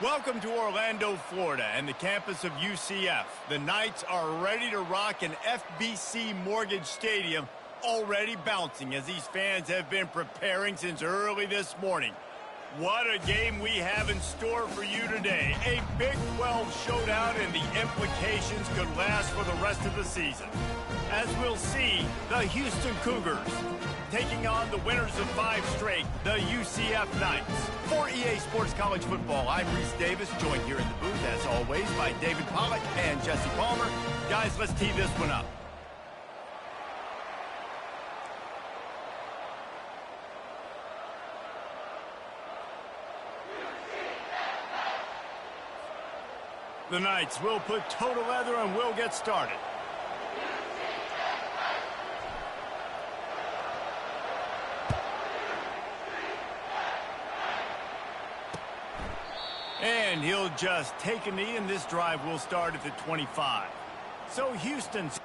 Welcome to Orlando, Florida, and the campus of UCF. The Knights are ready to rock an FBC Mortgage Stadium, already bouncing as these fans have been preparing since early this morning. What a game we have in store for you today. A Big 12 showdown, and the implications could last for the rest of the season. As we'll see, the Houston Cougars taking on the winners of 5 straight, the UCF Knights. For EA Sports College Football, I'm Reese Davis, joined here in the booth, as always, by David Pollack and Jesse Palmer. Guys, let's tee this one up. The Knights will put total leather and we'll get started. And he'll just take a knee, and this drive will start at the 25. So Houston's...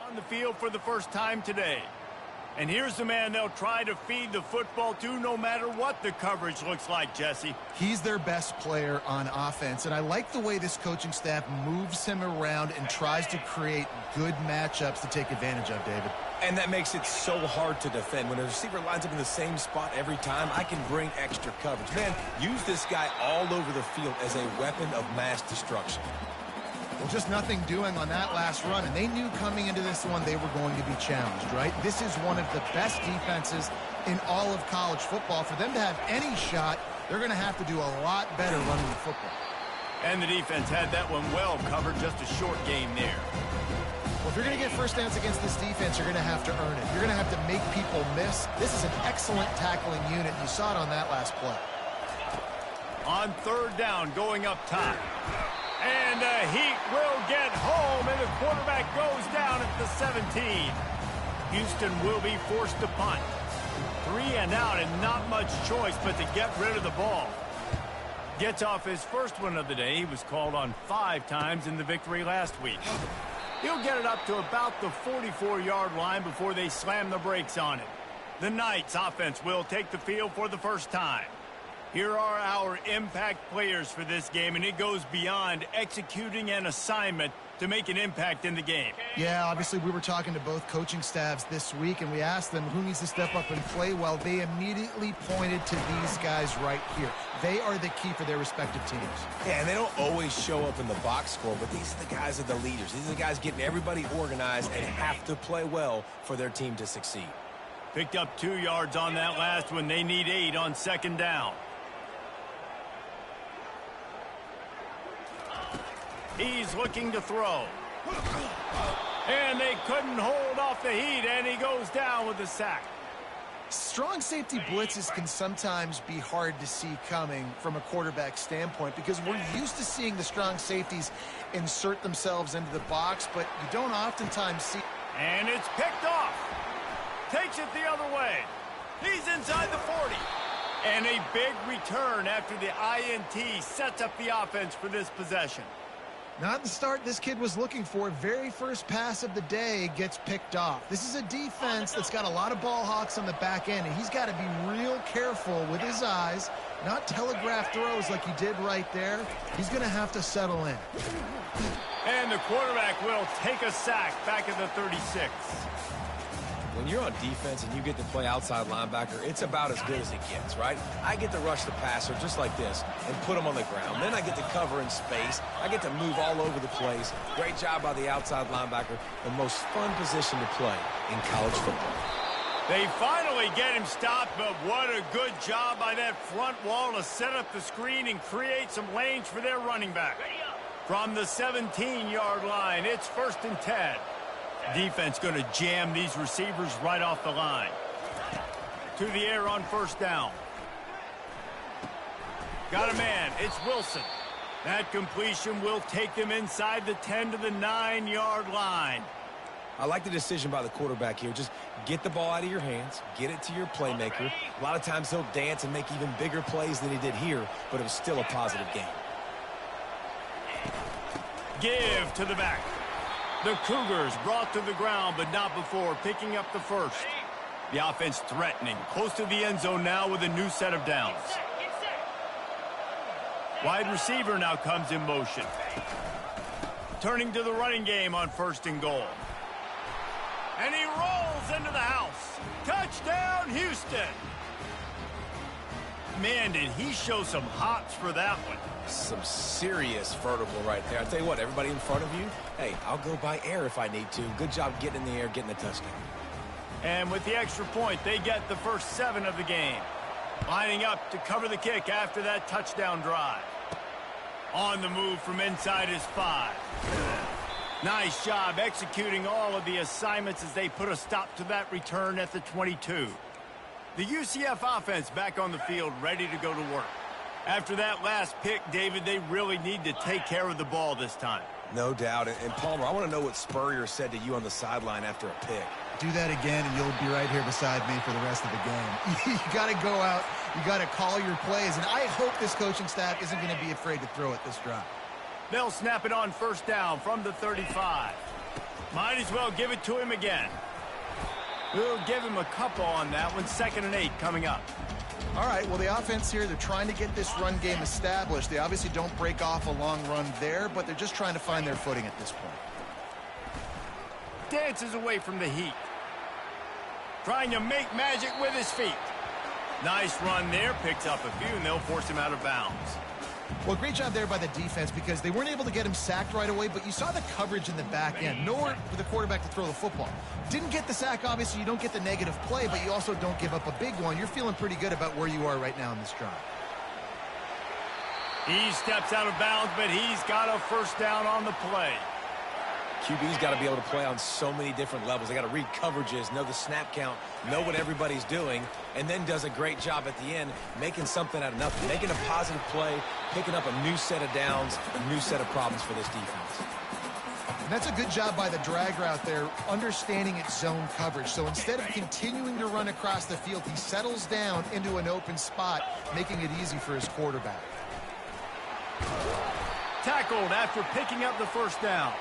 on the field for the first time today. And here's the man they'll try to feed the football to no matter what the coverage looks like, Jesse. He's their best player on offense, and I like the way this coaching staff moves him around and tries to create good matchups to take advantage of, David. And that makes it so hard to defend. When a receiver lines up in the same spot every time, I can bring extra coverage. Man, use this guy all over the field as a weapon of mass destruction. Well, just nothing doing on that last run, and they knew coming into this one they were going to be challenged, right? This is one of the best defenses in all of college football. For them to have any shot, they're going to have to do a lot better running the football. And the defense had that one well covered, just a short game there. Well, if you're going to get first downs against this defense, you're going to have to earn it. You're going to have to make people miss. This is an excellent tackling unit. You saw it on that last play. On third down, going up top. And the Heat will get home, and the quarterback goes down at the 17. Houston will be forced to punt. 3 and out, and not much choice but to get rid of the ball. Gets off his first one of the day. He was called on 5 times in the victory last week. He'll get it up to about the 44-yard line before they slam the brakes on it. The Knights offense will take the field for the first time. Here are our impact players for this game, and it goes beyond executing an assignment to make an impact in the game. Yeah, obviously we were talking to both coaching staffs this week, and we asked them who needs to step up and play well. They immediately pointed to these guys right here. They are the key for their respective teams. Yeah, and they don't always show up in the box score, but these are the guys that are the leaders. These are the guys getting everybody organized and have to play well for their team to succeed. Picked up 2 yards on that last one. They need 8 on second down. He's looking to throw. And they couldn't hold off the Heat, and he goes down with a sack. Strong safety blitzes can sometimes be hard to see coming from a quarterback standpoint because we're used to seeing the strong safeties insert themselves into the box, but you don't oftentimes see. And it's picked off. Takes it the other way. He's inside the 40. And a big return after the INT sets up the offense for this possession. Not the start this kid was looking for. Very first pass of the day gets picked off. This is a defense that's got a lot of ball hawks on the back end, and he's got to be real careful with his eyes, not telegraph throws like he did right there. He's going to have to settle in. And the quarterback will take a sack back at the 36. When you're on defense and you get to play outside linebacker, it's about as good as it gets, right? I get to rush the passer just like this and put him on the ground. Then I get to cover in space. I get to move all over the place. Great job by the outside linebacker. The most fun position to play in college football. They finally get him stopped, but what a good job by that front wall to set up the screen and create some lanes for their running back. From the 17-yard line, it's 1st and 10. Defense going to jam these receivers right off the line. To the air on first down. Got a man. It's Wilson. That completion will take them inside the 10 to the 9-yard line. I like the decision by the quarterback here. Just get the ball out of your hands, get it to your playmaker. A lot of times he'll dance and make even bigger plays than he did here, but it was still a positive game. Give to the back. The Cougars brought to the ground, but not before picking up the first. The offense threatening, close to the end zone now with a new set of downs. Wide receiver now comes in motion. Turning to the running game on 1st and goal. And he rolls into the house. Touchdown, Houston. Man, did he show some hops for that one. Some serious vertical right there. I tell you what, everybody in front of you, hey, I'll go by air if I need to. Good job getting in the air, getting the touchdown. And with the extra point, they get the first 7 of the game. Lining up to cover the kick after that touchdown drive. On the move from inside his 5. Nice job executing all of the assignments as they put a stop to that return at the 22. The UCF offense back on the field, ready to go to work. After that last pick, David, they really need to take care of the ball this time. No doubt. And Palmer, I want to know what Spurrier said to you on the sideline after a pick. Do that again, and you'll be right here beside me for the rest of the game. You got to go out. You got to call your plays. And I hope this coaching staff isn't going to be afraid to throw it this drive. They'll snap it on first down from the 35. Might as well give it to him again. We'll give him a couple on that one. 2nd and 8 coming up. All right, well, the offense here, they're trying to get this run game established. They obviously don't break off a long run there, but they're just trying to find their footing at this point. Dances away from the Heat. Trying to make magic with his feet. Nice run there. Picks up a few, and they'll force him out of bounds. Well, great job there by the defense because they weren't able to get him sacked right away, but you saw the coverage in the back end. Nowhere for the quarterback to throw the football. Didn't get the sack, obviously. You don't get the negative play, but you also don't give up a big one. You're feeling pretty good about where you are right now in this drive. He steps out of bounds, but he's got a first down on the play. QB's got to be able to play on so many different levels. They got to read coverages, know the snap count, know what everybody's doing, and then does a great job at the end making something out of nothing, making a positive play, picking up a new set of downs, a new set of problems for this defense. And that's a good job by the drag route there, understanding its zone coverage. So instead of continuing to run across the field, he settles down into an open spot, making it easy for his quarterback. Tackled after picking up the first down.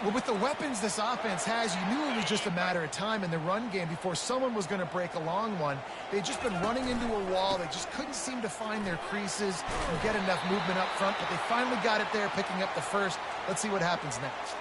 Well, with the weapons this offense has, you knew it was just a matter of time in the run game before someone was going to break a long one. They'd just been running into a wall. They just couldn't seem to find their creases and get enough movement up front, but they finally got it there, picking up the first. Let's see what happens next.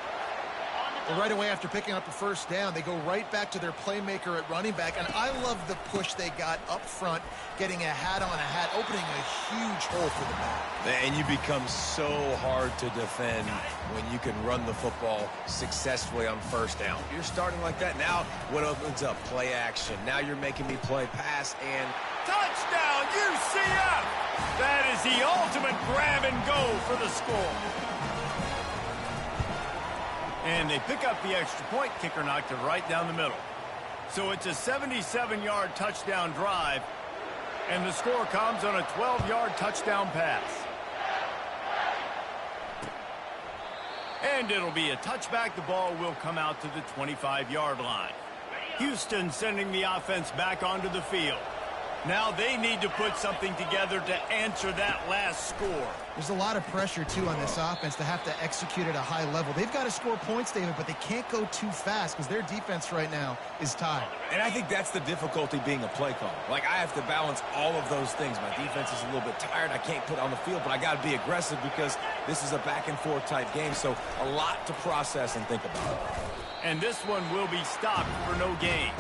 Well, right away after picking up the first down, they go right back to their playmaker at running back, and I love the push they got up front, getting a hat on a hat, opening a huge hole for the back. And you become so hard to defend when you can run the football successfully on first down. You're starting like that. Now what opens up? Play action. Now you're making me play pass and Touchdown, UCF! That is the ultimate grab and go for the score. And they pick up the extra point. Kicker knocked it right down the middle. So it's a 77-yard touchdown drive, and the score comes on a 12-yard touchdown pass. And it'll be a touchback. The ball will come out to the 25-yard line. Houston sending the offense back onto the field. Now they need to put something together to answer that last score. There's a lot of pressure, too, on this offense to have to execute at a high level. They've got to score points, David, but they can't go too fast because their defense right now is tied. And I think that's the difficulty being a play caller. Like, I have to balance all of those things. My defense is a little bit tired. I can't put it on the field, but I got to be aggressive because this is a back-and-forth type game. So a lot to process and think about. And this one will be stopped for no gain.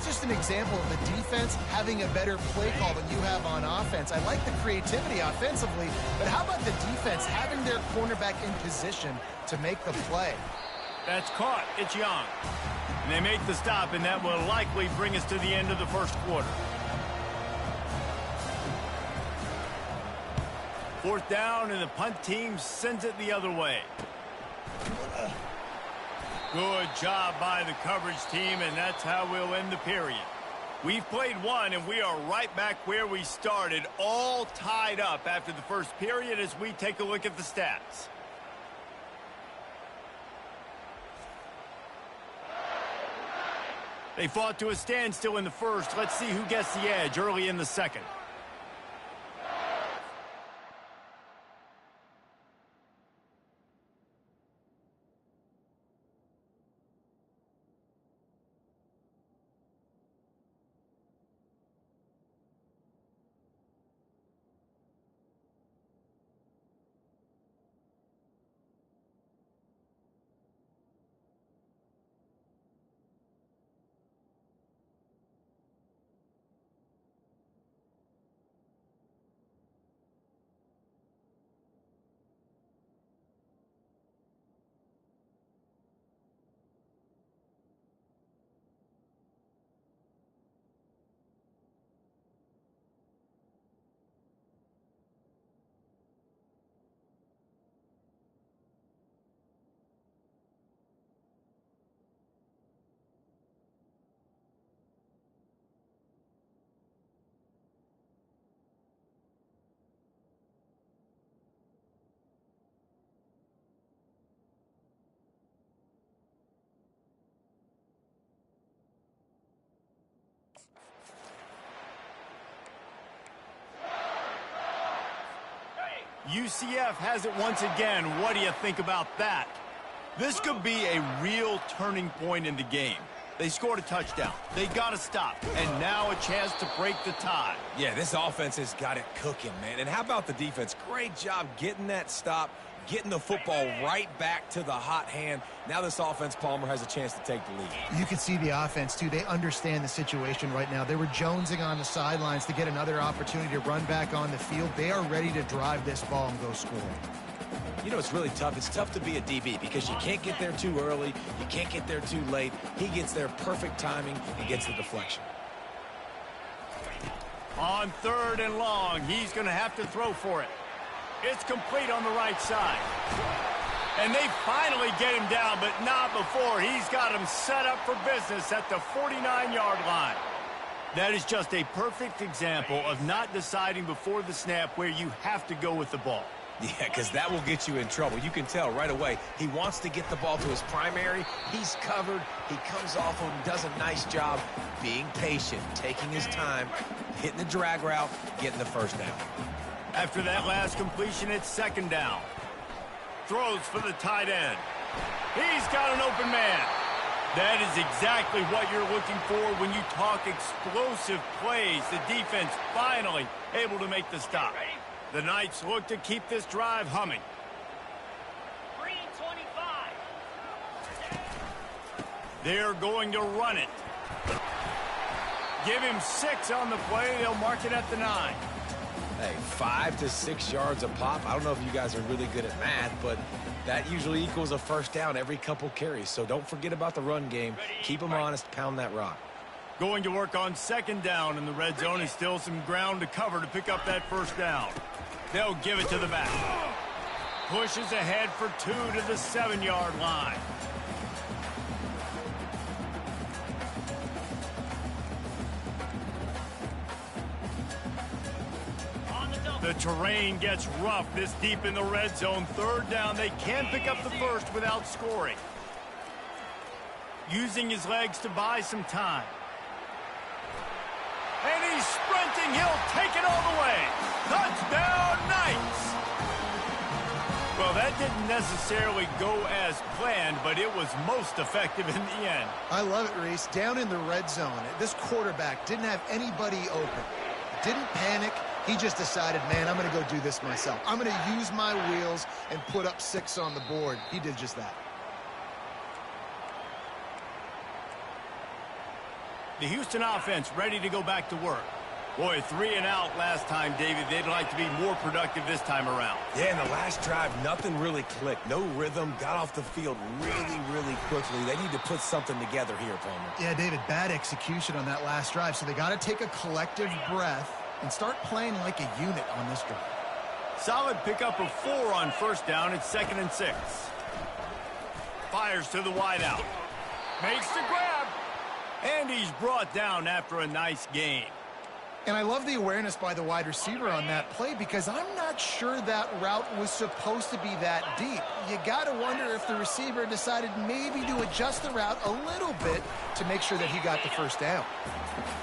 Just an example of the defense having a better play call than you have on offense. I like the creativity offensively, but how about the defense having their cornerback in position to make the play? That's caught. It's Young. And they make the stop, and that will likely bring us to the end of the first quarter. Fourth down, and the punt team sends it the other way. Good job by the coverage team, and that's how we'll end the period. We've played one, and we are right back where we started, all tied up after the first period as we take a look at the stats. They fought to a standstill in the first. Let's see who gets the edge early in the second. UCF has it once again. What do you think about that? This could be a real turning point in the game. They scored a touchdown. They got to stop. And now a chance to break the tie. Yeah, this offense has got it cooking, man. And how about the defense? Great job getting that stop, getting the football right back to the hot hand. Now this offense, Palmer, has a chance to take the lead. You can see the offense, too. They understand the situation right now. They were jonesing on the sidelines to get another opportunity to run back on the field. They are ready to drive this ball and go score. You know, it's really tough. It's tough to be a DB because you can't get there too early. You can't get there too late. He gets there perfect timing and gets the deflection. On 3rd and long, he's going to have to throw for it. It's complete on the right side. And they finally get him down, but not before. He's got him set up for business at the 49-yard line. That is just a perfect example of not deciding before the snap where you have to go with the ball. Yeah, because that will get you in trouble. You can tell right away he wants to get the ball to his primary. He's covered. He comes off and does a nice job being patient, taking his time, hitting the drag route, getting the first down. After that last completion, it's 2nd down. Throws for the tight end. He's got an open man. That is exactly what you're looking for when you talk explosive plays. The defense finally able to make the stop. The Knights look to keep this drive humming. 3:25. They're going to run it. Give him 6 on the play. They'll mark it at the 9. Hey, 5 to 6 yards a pop. I don't know if you guys are really good at math, but that usually equals a first down every couple carries. So don't forget about the run game. Keep them honest. Pound that rock. Going to work on 2nd down in the red zone. Is still some ground to cover to pick up that first down. They'll give it to the back. Pushes ahead for 2 to the 7-yard line. The terrain gets rough this deep in the red zone. 3rd down. They can pick up the first without scoring. Using his legs to buy some time. And he's sprinting. He'll take it all the way. Touchdown, Knights! Well, that didn't necessarily go as planned, but it was most effective in the end. I love it, Reese. Down in the red zone, this quarterback didn't have anybody open. Didn't panic. He just decided, man, I'm going to go do this myself. I'm going to use my wheels and put up 6 on the board. He did just that. The Houston offense ready to go back to work. Boy, 3 and out last time, David. They'd like to be more productive this time around. Yeah, in the last drive, nothing really clicked. No rhythm. Got off the field really, really quickly. They need to put something together here, Palmer. Yeah, David, bad execution on that last drive. So they got to take a collective breath and start playing like a unit on this drive. Solid pickup of 4 on 1st down. It's 2nd and 6. Fires to the wideout. Makes the grab. And he's brought down after a nice gain. And I love the awareness by the wide receiver on that play because I'm not sure that route was supposed to be that deep. You got to wonder if the receiver decided maybe to adjust the route a little bit to make sure that he got the first down.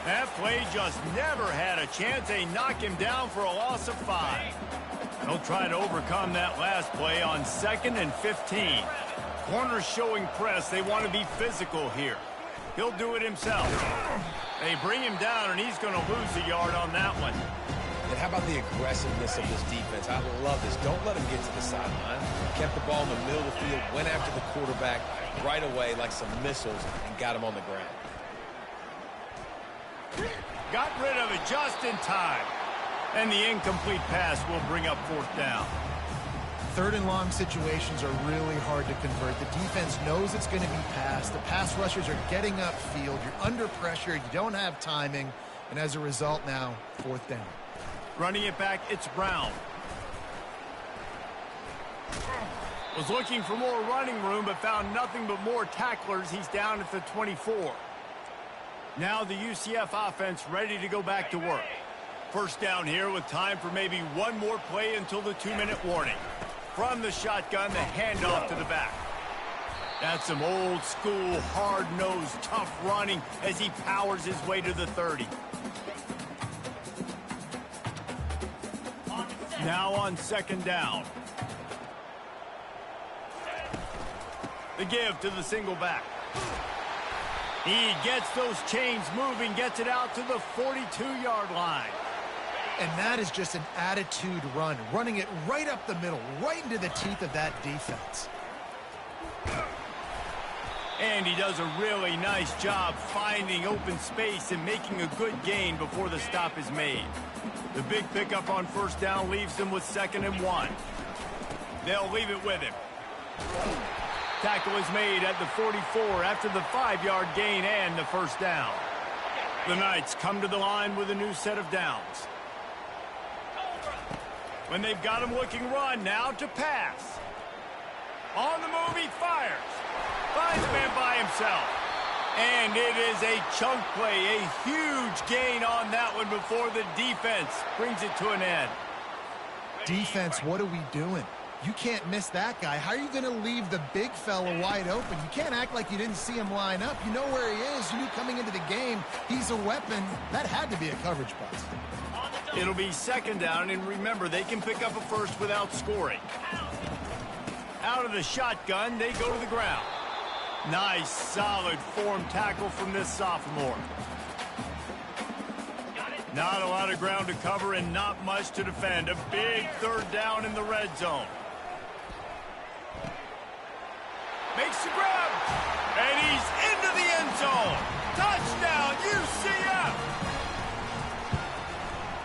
That play just never had a chance. They knock him down for a loss of 5. They'll try to overcome that last play on 2nd and 15. Corners showing press. They want to be physical here. He'll do it himself. They bring him down, and he's going to lose a yard on that one. And how about the aggressiveness of this defense? I love this. Don't let him get to the sideline. Kept the ball in the middle of the field, went after the quarterback right away like some missiles, and got him on the ground. Got rid of it just in time. And the incomplete pass will bring up 4th down. 3rd and long situations are really hard to convert. The defense knows it's going to be passed. The pass rushers are getting upfield. You're under pressure. You don't have timing. And as a result now, 4th down. Running it back, it's Brown. Was looking for more running room, but found nothing but more tacklers. He's down at the 24. Now the UCF offense ready to go back to work. 1st down here with time for maybe one more play until the 2-minute warning. From the shotgun, the handoff to the back. That's some old school, hard-nosed, tough running as he powers his way to the 30. Now on second down. The give to the single back. He gets those chains moving, gets it out to the 42-yard line. And that is just an attitude run, running it right up the middle, right into the teeth of that defense. And he does a really nice job finding open space and making a good gain before the stop is made. The big pickup on first down leaves them with 2nd and 1. They'll leave it with him. Tackle is made at the 44 after the 5-yard gain and the first down. The Knights come to the line with a new set of downs. When they've got him looking run, now to pass. On the move, he fires. Finds the man by himself. And it is a chunk play, a huge gain on that one before the defense brings it to an end. Defense, what are we doing? You can't miss that guy. How are you going to leave the big fella wide open? You can't act like you didn't see him line up. You know where he is. You knew coming into the game he's a weapon. That had to be a coverage bust. It'll be 2nd down, and remember, they can pick up a first without scoring. Out of the shotgun, they go to the ground. Nice, solid form tackle from this sophomore. Not a lot of ground to cover and not much to defend. A big 3rd down in the red zone. Makes the grab, and he's into the end zone. Touchdown, UCF!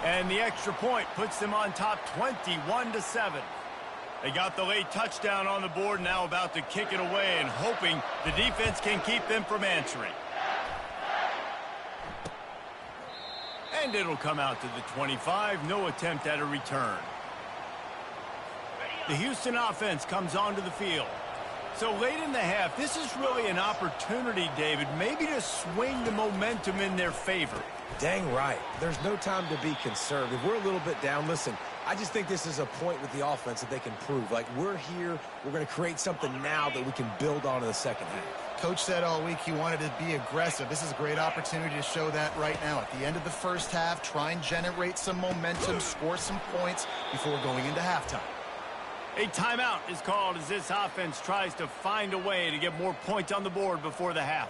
And the extra point puts them on top 21-7. They got the late touchdown on the board, now about to kick it away and hoping the defense can keep them from answering. And it'll come out to the 25, no attempt at a return. The Houston offense comes onto the field. So late in the half, this is really an opportunity, David, maybe to swing the momentum in their favor. Dang right. There's no time to be conservative. We're a little bit down. Listen, I just think this is a point with the offense that they can prove. Like, we're here, we're going to create something now that we can build on in the second half. Coach said all week he wanted to be aggressive. This is a great opportunity to show that right now. At the end of the first half, try and generate some momentum, score some points before going into halftime. A timeout is called as this offense tries to find a way to get more points on the board before the half.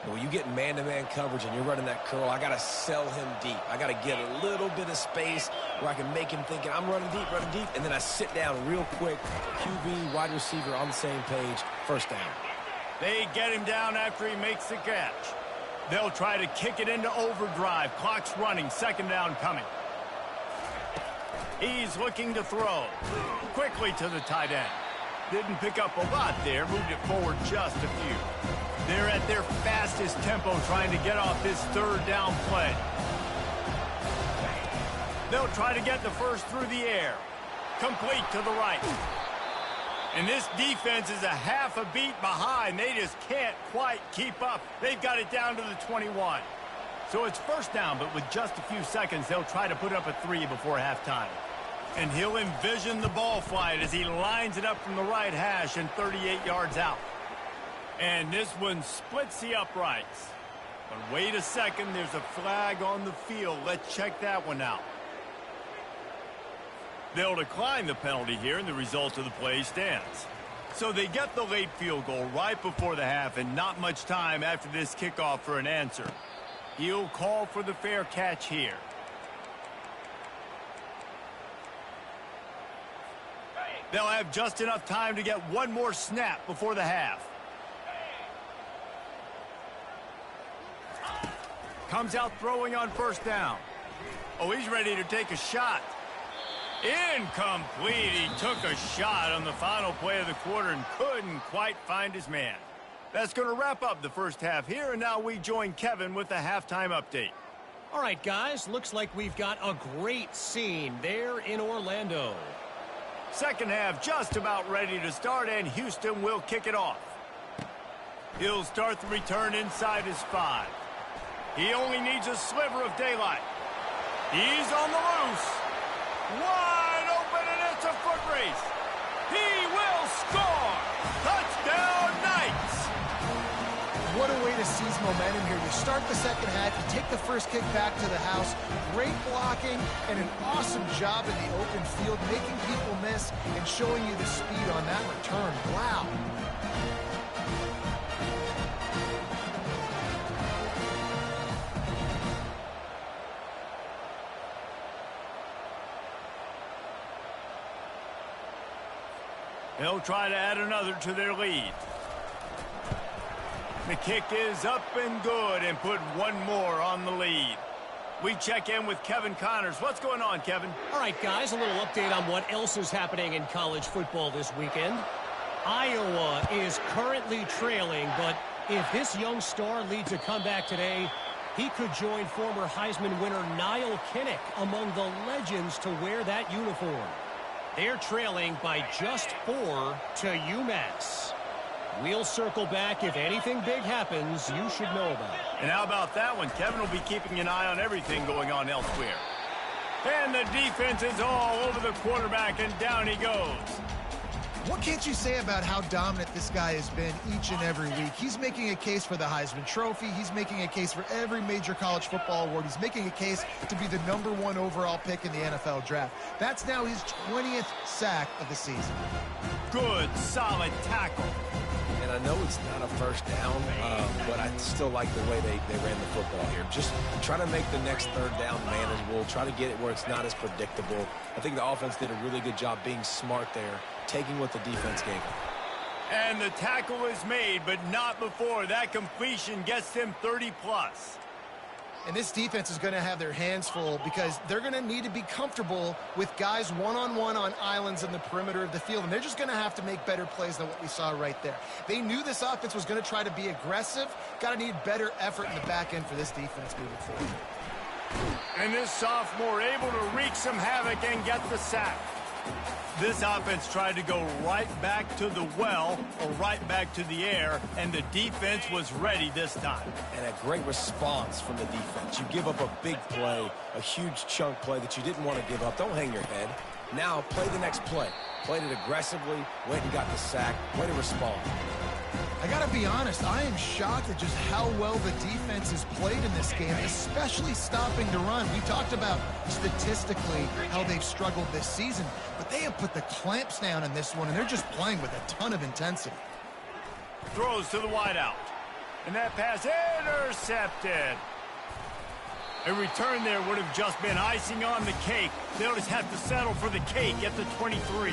When you get man-to-man coverage and you're running that curl, I got to sell him deep. I got to get a little bit of space where I can make him think I'm running deep, and then I sit down real quick. QB, wide receiver on the same page, first down. They get him down after he makes the catch. They'll try to kick it into overdrive. Clock's running, 2nd down coming. He's looking to throw. Quickly to the tight end. Didn't pick up a lot there, moved it forward just a few. They're at their fastest tempo trying to get off this 3rd down play. They'll try to get the first through the air. Complete to the right. And this defense is a half a beat behind. They just can't quite keep up. They've got it down to the 21. So it's 1st down, but with just a few seconds, they'll try to put up a 3 before halftime. And he'll envision the ball flight as he lines it up from the right hash and 38 yards out. And this one splits the uprights. But wait a second, there's a flag on the field. Let's check that one out. They'll decline the penalty here, and the result of the play stands. So they get the late field goal right before the half, and not much time after this kickoff for an answer. He'll call for the fair catch here. They'll have just enough time to get one more snap before the half. Comes out throwing on 1st down. Oh, he's ready to take a shot. Incomplete. He took a shot on the final play of the quarter and couldn't quite find his man. That's going to wrap up the first half here, and now we join Kevin with the halftime update. All right, guys, looks like we've got a great scene there in Orlando. Second half just about ready to start, and Houston will kick it off. He'll start the return inside his 5. He only needs a sliver of daylight. He's on the loose. Wide open, and it's a foot race. He will score. Touchdown, Knights. What a way to see his momentum here. You start the second half, you take the first kick back to the house. Great blocking and an awesome job in the open field, making people miss and showing you the speed on that return. Wow. They'll try to add another to their lead. The kick is up and good and put one more on the lead. We check in with Kevin Connors. What's going on, Kevin? All right, guys, a little update on what else is happening in college football this weekend. Iowa is currently trailing, but if this young star leads a comeback today, he could join former Heisman winner Niall Kinnick among the legends to wear that uniform. They're trailing by just 4 to UMass. We'll circle back if anything big happens you should know about. And how about that one? Kevin will be keeping an eye on everything going on elsewhere. And the defense is all over the quarterback, and down he goes. What can't you say about how dominant this guy has been each and every week? He's making a case for the Heisman Trophy. He's making a case for every major college football award. He's making a case to be the #1 overall pick in the NFL draft. That's now his 20th sack of the season. Good, solid tackle. And I know it's not a first down, but I still like the way they ran the football here. Just try to make the next third down manageable. Try to get it where it's not as predictable. I think the offense did a really good job being smart there, taking what the defense gave them. And the tackle is made, but not before that completion gets them 30+. And this defense is going to have their hands full because they're going to need to be comfortable with guys one-on-one on islands in the perimeter of the field. And they're just going to have to make better plays than what we saw right there. They knew this offense was going to try to be aggressive. Got to need better effort in the back end for this defense moving forward. And this sophomore able to wreak some havoc and get the sack. This offense tried to go right back to the well or right back to the air, and the defense was ready this time. And a great response from the defense. You give up a big play, a huge chunk play that you didn't want to give up. Don't hang your head. Now play the next play. Played it aggressively, went and got the sack. Way to respond. I got to be honest, I am shocked at just how well the defense has played in this game, especially stopping the run. We talked about statistically how they've struggled this season, but they have put the clamps down in this one, and they're just playing with a ton of intensity. Throws to the wideout. And that pass intercepted. A return there would have just been icing on the cake. They'll just have to settle for the cake at the 23.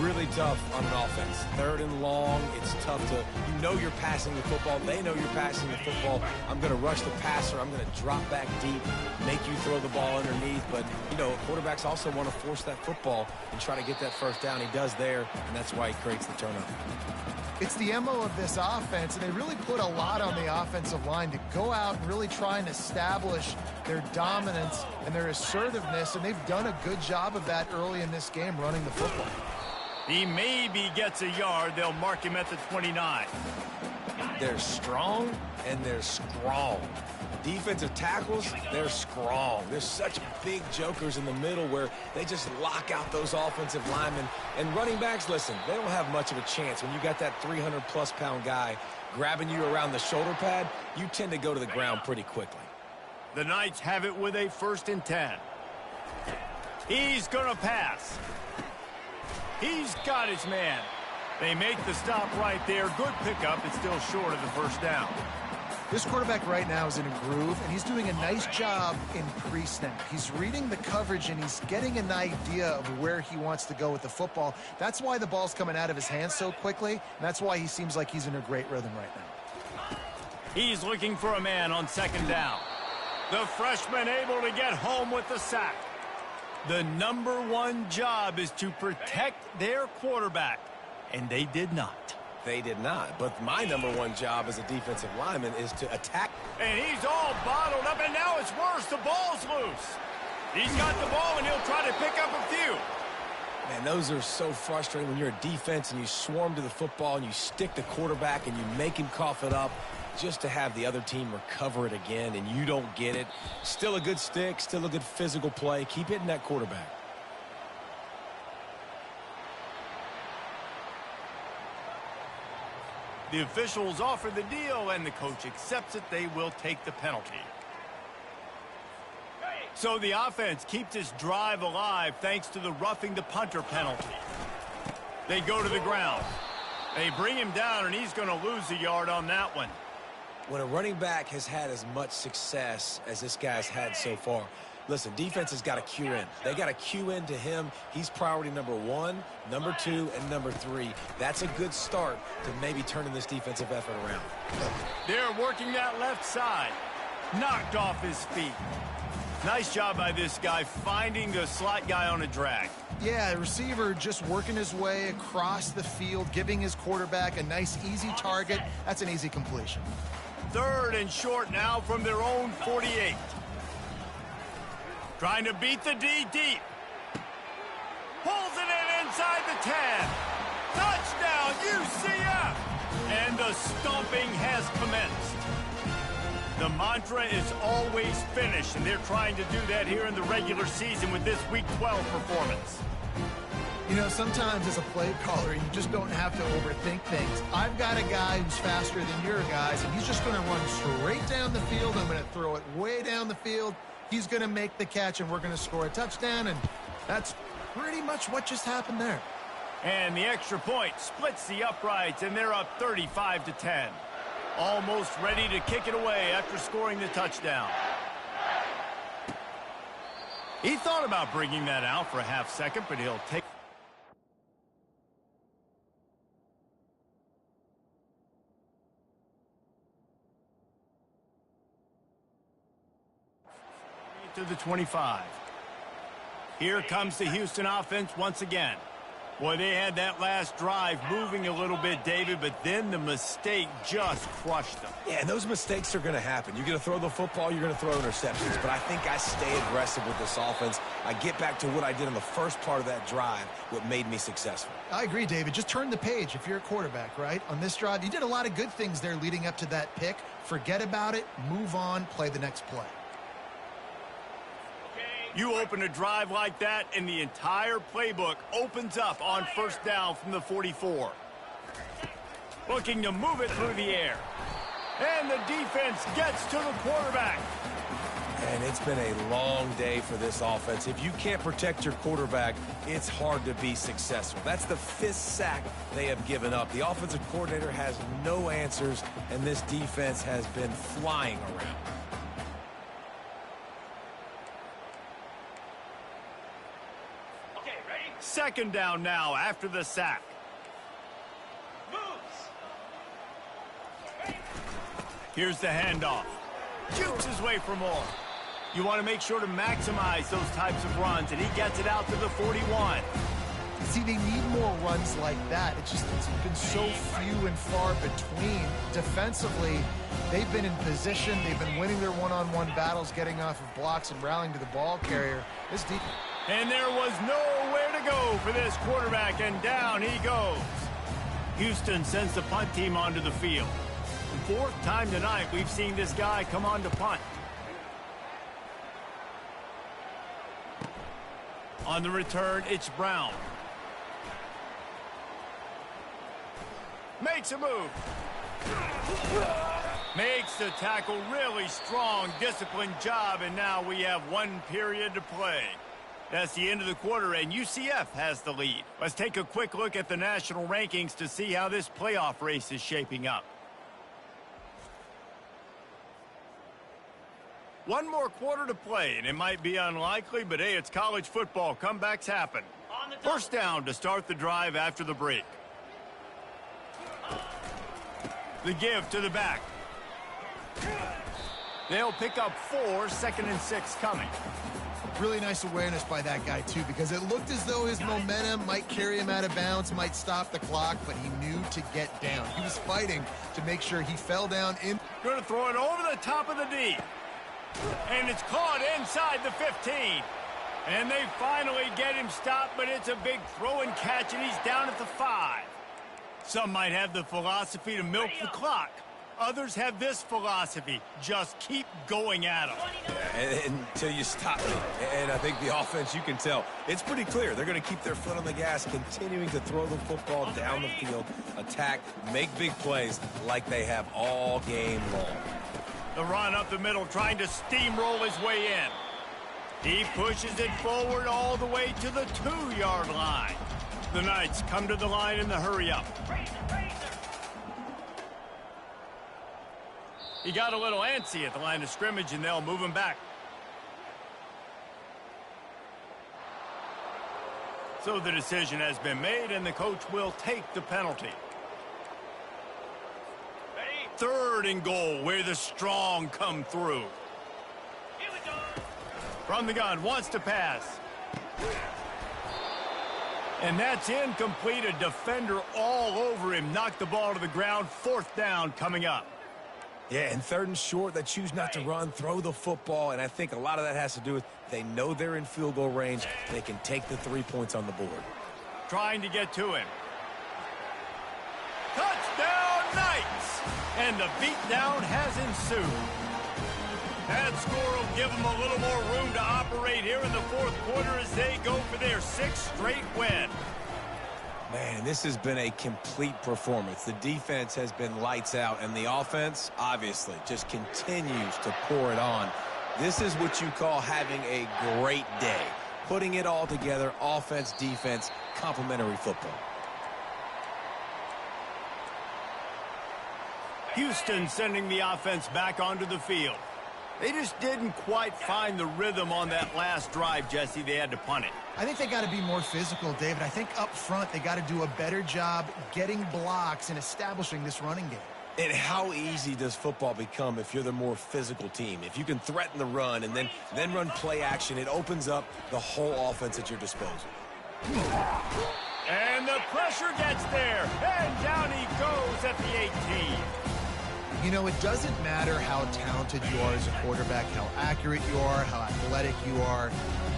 Really tough on an offense. 3rd and long, it's tough to, you know you're passing the football. They know you're passing the football. I'm going to rush the passer. I'm going to drop back deep, make you throw the ball underneath. But, you know, quarterbacks also want to force that football and try to get that first down. He does there, and that's why he creates the turnover. It's the MO of this offense, and they really put a lot on the offensive line to go out and really try and establish their dominance and their assertiveness, and they've done a good job of that early in this game running the football. He maybe gets a yard. They'll mark him at the 29. They're strong, and they're strong. Defensive tackles, they're strong. There's such big jokers in the middle where they just lock out those offensive linemen. And running backs, listen, they don't have much of a chance. When you got that 300-plus pound guy grabbing you around the shoulder pad, you tend to go to the ground pretty quickly. The Knights have it with a 1st and 10. He's going to pass. He's got his man. They make the stop right there. Good pickup. It's still short of the first down. This quarterback right now is in a groove, and he's doing a nice job in pre-snap. He's reading the coverage, and he's getting an idea of where he wants to go with the football. That's why the ball's coming out of his hands so quickly, and that's why he seems like he's in a great rhythm right now. He's looking for a man on 2nd down. The freshman able to get home with the sack. The #1 job is to protect their quarterback, and they did not. They did not, but my #1 job as a defensive lineman is to attack. And he's all bottled up, and now it's worse. The ball's loose. He's got the ball, and he'll try to pick up a few. Man, those are so frustrating when you're a defense and you swarm to the football and you stick the quarterback and you make him cough it up just to have the other team recover it again and you don't get it. Still a good stick, still a good physical play. Keep hitting that quarterback. The officials offer the deal, and the coach accepts it. They will take the penalty. So the offense keeps this drive alive thanks to the roughing the punter penalty. They go to the ground. They bring him down, and he's going to lose a yard on that one. When a running back has had as much success as this guy's had so far, listen, defense has got to cue in. They got to cue in to him. He's priority number 1, number 2, and number 3. That's a good start to maybe turning this defensive effort around. They're working that left side. Knocked off his feet. Nice job by this guy finding the slot guy on a drag. Yeah, the receiver just working his way across the field, giving his quarterback a nice, easy target. That's an easy completion. 3rd and short now from their own 48. Trying to beat the D deep. Pulls it in inside the 10. Touchdown, UCF! And the stomping has commenced. The mantra is always finish, and they're trying to do that here in the regular season with this Week 12 performance. You know, sometimes as a play caller, you just don't have to overthink things. I've got a guy who's faster than your guys, and he's just going to run straight down the field. I'm going to throw it way down the field. He's going to make the catch, and we're going to score a touchdown, and that's pretty much what just happened there. And the extra point splits the uprights, and they're up 35-10. Almost ready to kick it away after scoring the touchdown. He thought about bringing that out for a half second, but he'll take to the 25. Here comes the Houston offense once again. Boy, they had that last drive moving a little bit, David, but then the mistake just crushed them. Yeah, and those mistakes are going to happen. You're going to throw the football, you're going to throw interceptions. But I think I stay aggressive with this offense. I get back to what I did in the first part of that drive, what made me successful. I agree, David. Just turn the page if you're a quarterback, right? On this drive, you did a lot of good things there leading up to that pick. Forget about it, move on, play the next play. You open a drive like that, and the entire playbook opens up on first down from the 44. Looking to move it through the air. And the defense gets to the quarterback. And it's been a long day for this offense. If you can't protect your quarterback, it's hard to be successful. That's the 5th sack they have given up. The offensive coordinator has no answers, and this defense has been flying around. Second down now after the sack. Here's the handoff. Jukes his way for more. You want to make sure to maximize those types of runs, and he gets it out to the 41. See, they need more runs like that. It's been so few and far between. Defensively, they've been in position. They've been winning their one-on-one battles, getting off of blocks and rallying to the ball carrier. This deep. And there was nowhere to go for this quarterback, and down he goes. Houston sends the punt team onto the field. 4th time tonight we've seen this guy come on to punt. On the return, it's Brown. Makes a move. Makes the tackle really strong, disciplined job, and now we have 1 period to play. That's the end of the quarter, and UCF has the lead. Let's take a quick look at the national rankings to see how this playoff race is shaping up. 1 more quarter to play, and it might be unlikely, but hey, it's college football. Comebacks happen. First down to start the drive after the break. The give to the back. They'll pick up 4, 2nd and 6 coming. Really nice awareness by that guy, too, because it looked as though his momentum might carry him out of bounds, might stop the clock, but he knew to get down. He was fighting to make sure he fell down in. Going to throw it over the top of the D. And it's caught inside the 15. And they finally get him stopped, but it's a big throw and catch, and he's down at the 5. Some might have the philosophy to milk the clock. Others have this philosophy: just keep going at them. Until you stop it. And I think the offense, you can tell, it's pretty clear. They're going to keep their foot on the gas, continuing to throw the football down the field, attack, make big plays like they have all game long. The run up the middle, trying to steamroll his way in. He pushes it forward all the way to the 2-yard line. The Knights come to the line in the hurry-up. He got a little antsy at the line of scrimmage, and they'll move him back. So the decision has been made, and the coach will take the penalty. 3rd and goal, where the strong come through. From the gun, wants to pass. And that's incomplete. A defender all over him. Knocked the ball to the ground. 4th down coming up. Yeah, and 3rd and short, they choose not to run, throw the football, and I think a lot of that has to do with they know they're in field goal range. They can take the 3 points on the board. Trying to get to him. Touchdown, Knights! And the beatdown has ensued. That score will give them a little more room to operate here in the 4th quarter as they go for their 6th straight win. Man, this has been a complete performance. The defense has been lights out, and the offense, obviously, just continues to pour it on. This is what you call having a great day. Putting it all together, offense, defense, complementary football. Houston sending the offense back onto the field. They just didn't quite find the rhythm on that last drive, Jesse. They had to punt it. I think they got to be more physical, David. I think up front they got to do a better job getting blocks and establishing this running game. And how easy does football become if you're the more physical team? If you can threaten the run and then run play action, it opens up the whole offense at your disposal. And the pressure gets there. And down he goes at the 18. You know, it doesn't matter how talented you are as a quarterback, how accurate you are, how athletic you are.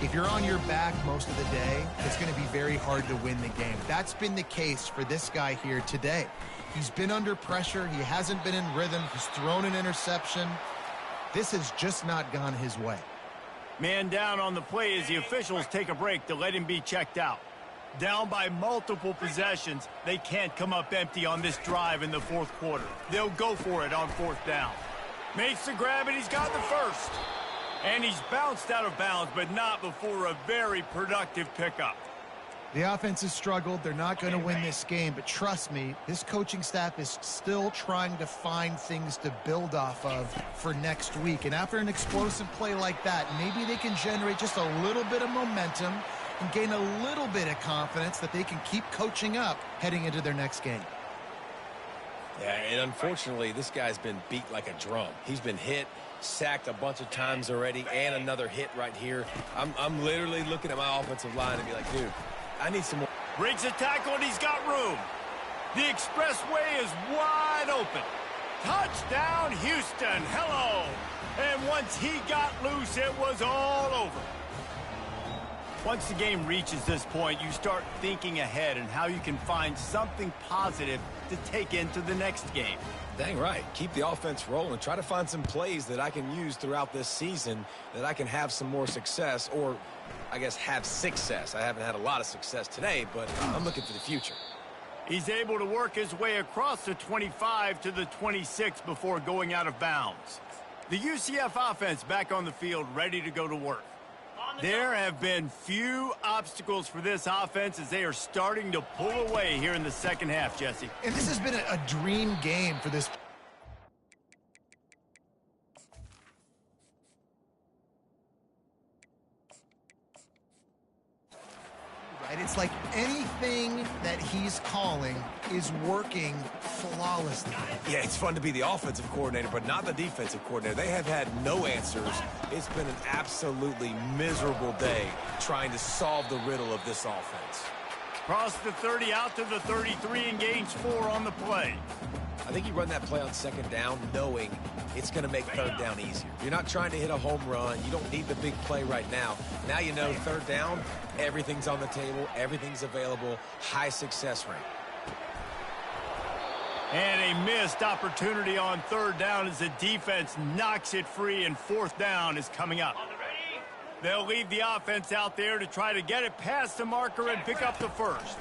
If you're on your back most of the day, it's going to be very hard to win the game. That's been the case for this guy here today. He's been under pressure. He hasn't been in rhythm. He's thrown an interception. This has just not gone his way. Man down on the play as the officials take a break to let him be checked out. Down by multiple possessions, they can't come up empty on this drive in the 4th quarter. They'll go for it on 4th down. Makes the grab, and he's got the first. And he's bounced out of bounds, but not before a very productive pickup. The offense has struggled. They're not going to win this game, but trust me, this coaching staff is still trying to find things to build off of for next week. And after an explosive play like that, maybe they can generate just a little bit of momentum and gain a little bit of confidence that they can keep coaching up heading into their next game. Yeah, and unfortunately, this guy's been beat like a drum. He's been hit, sacked a bunch of times already, and another hit right here. I'm literally looking at my offensive line and be like, dude, I need some more. Breaks a tackle, and he's got room. The expressway is wide open. Touchdown, Houston. Hello. And once he got loose, it was all over. Once the game reaches this point, you start thinking ahead and how you can find something positive to take into the next game. Dang right. Keep the offense rolling. Try to find some plays that I can use throughout this season that I can have some more success, or I guess have success. I haven't had a lot of success today, but I'm looking for the future. He's able to work his way across the 25 to the 26 before going out of bounds. The UCF offense back on the field, ready to go to work. There have been few obstacles for this offense as they are starting to pull away here in the second half, Jesse. And this has been a dream game for this. Right? It's like anything that he's calling is working flawlessly. Yeah, it's fun to be the offensive coordinator, but not the defensive coordinator. They have had no answers. It's been an absolutely miserable day trying to solve the riddle of this offense. Cross the 30 out to the 33 and gains 4 on the play. I think you run that play on 2nd down knowing it's going to make 3rd down easier. You're not trying to hit a home run. You don't need the big play right now. Now you know 3rd down, everything's on the table, everything's available, high success rate. And a missed opportunity on third down as the defense knocks it free, and fourth down is coming up. They'll leave the offense out there to try to get it past the marker and pick up the first.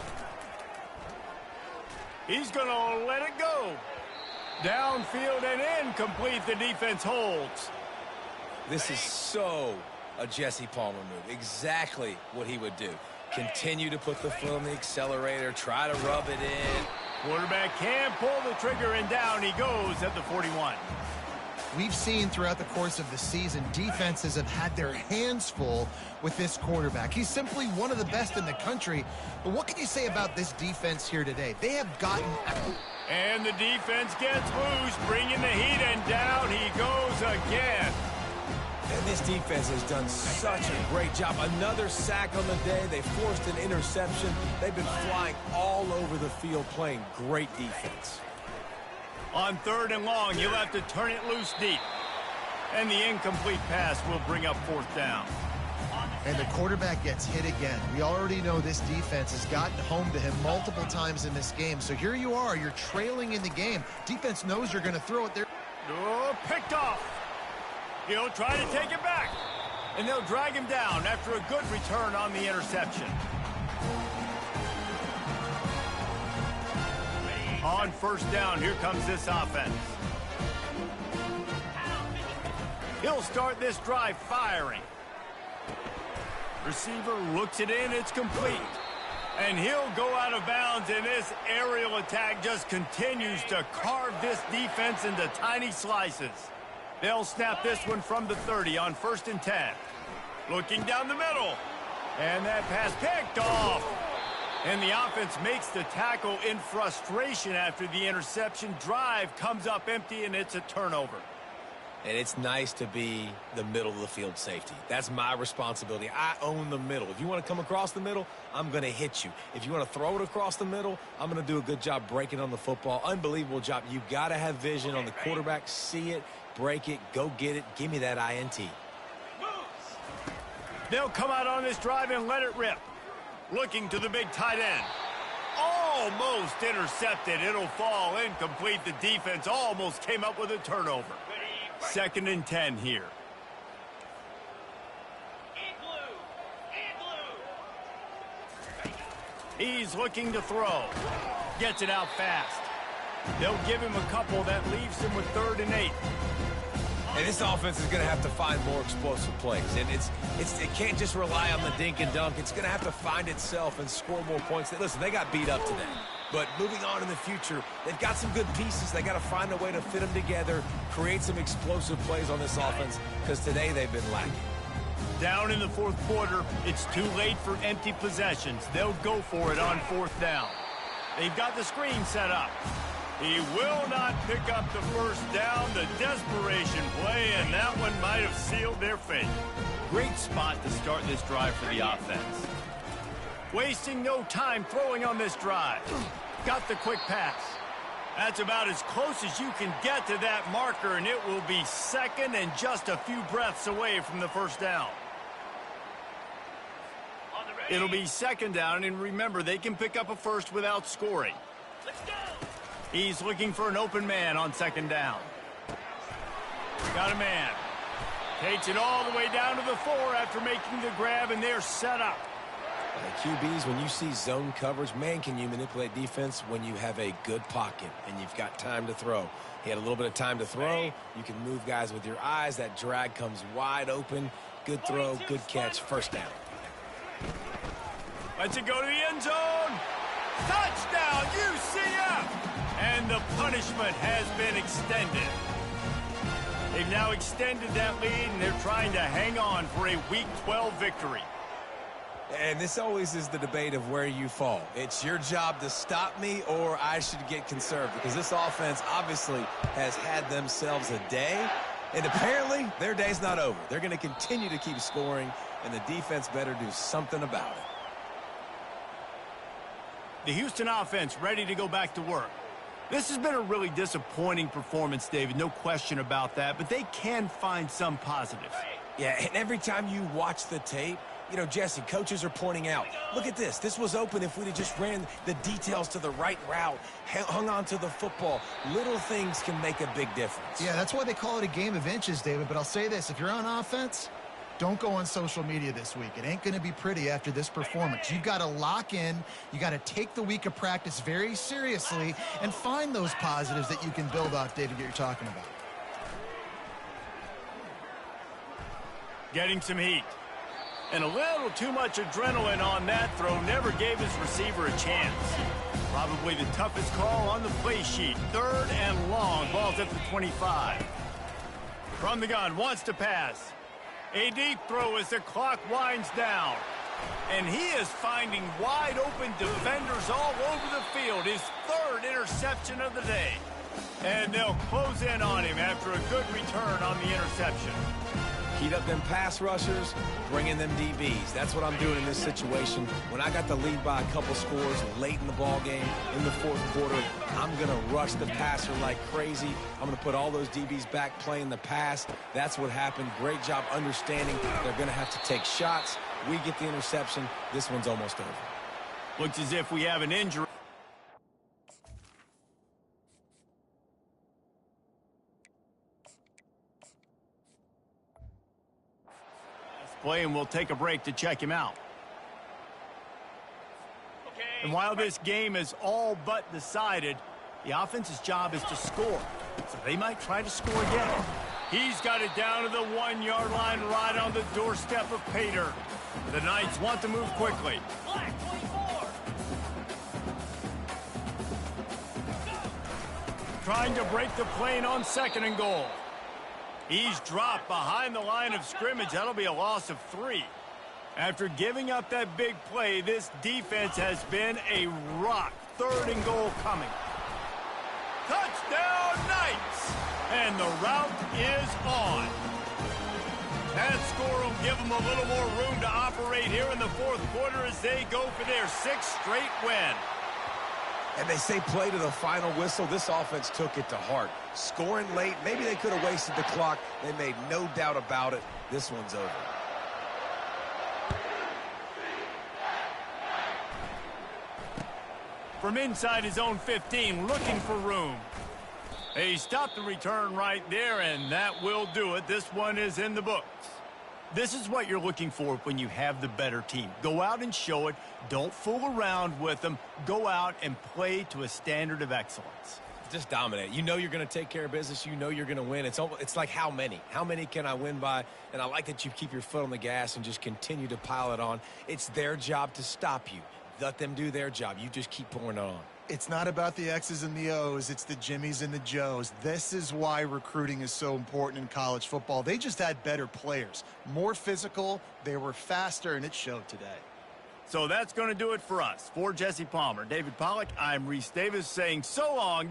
He's going to let it go. Downfield and incomplete. The defense holds. This is so a Jesse Palmer move. Exactly what he would do. Continue to put the foot on the accelerator, try to rub it in. Quarterback can pull the trigger, and down he goes at the 41. We've seen throughout the course of the season, defenses have had their hands full with this quarterback. He's simply one of the best in the country. But what can you say about this defense here today? They have gotten out. And the defense gets loose, bringing the heat, and down he goes again. And this defense has done such a great job. Another sack on the day. They forced an interception. They've been flying all over the field, playing great defense. On third and long, you'll have to turn it loose deep. And the incomplete pass will bring up fourth down. And the quarterback gets hit again. We already know this defense has gotten home to him multiple times in this game. So here you are, you're trailing in the game. Defense knows you're going to throw it there. Oh, picked off. He'll try to take it back. And they'll drag him down after a good return on the interception. On first down, here comes this offense. He'll start this drive firing. Receiver looks it in, it's complete. And he'll go out of bounds, and this aerial attack just continues to carve this defense into tiny slices. They'll snap this one from the 30 on 1st and 10. Looking down the middle. And that pass picked off. And the offense makes the tackle in frustration after the interception. Drive comes up empty, and it's a turnover. And it's nice to be the middle of the field safety. That's my responsibility. I own the middle. If you want to come across the middle, I'm going to hit you. If you want to throw it across the middle, I'm going to do a good job breaking on the football. Unbelievable job. You got to have vision on the quarterback. See it, break it, go get it. Give me that INT. They'll come out on this drive and let it rip. Looking to the big tight end. Almost intercepted. It'll fall incomplete. The defense almost came up with a turnover. 2nd and 10 here. He's looking to throw. Gets it out fast. They'll give him a couple. That leaves him with 3rd and 8. And this offense is going to have to find more explosive plays. And it can't just rely on the dink and dunk. It's going to have to find itself and score more points. Listen, they got beat up today. But moving on in the future, they've got some good pieces. They got to find a way to fit them together, create some explosive plays on this offense, because today they've been lacking. Down in the 4th quarter, it's too late for empty possessions. They'll go for it on 4th down. They've got the screen set up. He will not pick up the first down. The desperation play, and that one might have sealed their fate. Great spot to start this drive for the offense. Wasting no time throwing on this drive. Got the quick pass. That's about as close as you can get to that marker, and it will be 2nd and just a few breaths away from the first down. It'll be 2nd down, and remember, they can pick up a first without scoring. Let's go. He's looking for an open man on 2nd down. Got a man. Takes it all the way down to the 4 after making the grab, and they're set up. QBs, when you see zone coverage, man, can you manipulate defense when you have a good pocket and you've got time to throw. He had a little bit of time to throw. You can move guys with your eyes. That drag comes wide open. Good throw, good catch, first down. Lets it go to the end zone. Touchdown, UCF! And the punishment has been extended. They've now extended that lead, and they're trying to hang on for a Week 12 victory. And this always is the debate of where you fall. It's your job to stop me, or I should get conserved, because this offense obviously has had themselves a day, and apparently their day's not over. They're going to continue to keep scoring, and the defense better do something about it. The Houston offense ready to go back to work. This has been a really disappointing performance, David, no question about that, but they can find some positives. Yeah, and every time you watch the tape, You know, Jesse, coaches are pointing out, look at this. This was open if we'd have just ran the details to the right route, hung on to the football. Little things can make a big difference. Yeah, that's why they call it a game of inches, David. But I'll say this, if you're on offense, don't go on social media this week. It ain't going to be pretty after this performance. You've got to lock in. You got to take the week of practice very seriously and find those positives that you can build off, David, that you're talking about. Getting some heat. And a little too much adrenaline on that throw never gave his receiver a chance. Probably the toughest call on the play sheet. 3rd and long. Ball's at the 25. From the gun, wants to pass. A deep throw as the clock winds down. And he is finding wide open defenders all over the field. His 3rd interception of the day. And they'll close in on him after a good return on the interception. Heat up them pass rushers, bring in them DBs. That's what I'm doing in this situation. When I got the lead by a couple scores late in the ball game, in the 4th quarter, I'm going to rush the passer like crazy. I'm going to put all those DBs back playing the pass. That's what happened. Great job understanding they're going to have to take shots. We get the interception. This one's almost over. Looks as if we have an injury. Play, and we'll take a break to check him out. And while this game is all but decided, the offense's job is to score. So they might try to score again. He's got it down to the 1-yard line right on the doorstep of Pater. The Knights want to move quickly. Trying to break the plane on 2nd and goal. He's dropped behind the line of scrimmage. That'll be a loss of 3. After giving up that big play, this defense has been a rock. 3rd and goal coming. Touchdown, Knights! And the route is on. That score will give them a little more room to operate here in the 4th quarter as they go for their 6th straight win. And they say play to the final whistle. This offense took it to heart. Scoring late, maybe they could have wasted the clock. They made no doubt about it. This one's over. From inside his own 15, looking for room. He stopped the return right there, and that will do it. This one is in the books. This is what you're looking for when you have the better team. Go out and show it. Don't fool around with them. Go out and play to a standard of excellence. Just dominate. You know you're going to take care of business. You know you're going to win. It's like how many? How many can I win by? And I like that you keep your foot on the gas and just continue to pile it on. It's their job to stop you. Let them do their job. You just keep pouring it on. It's not about the X's and the O's. It's the Jimmies and the Joes. This is why recruiting is so important in college football. They just had better players, more physical. They were faster, and it showed today. So that's going to do it for us. For Jesse Palmer, David Pollack, I'm Reese Davis saying so long.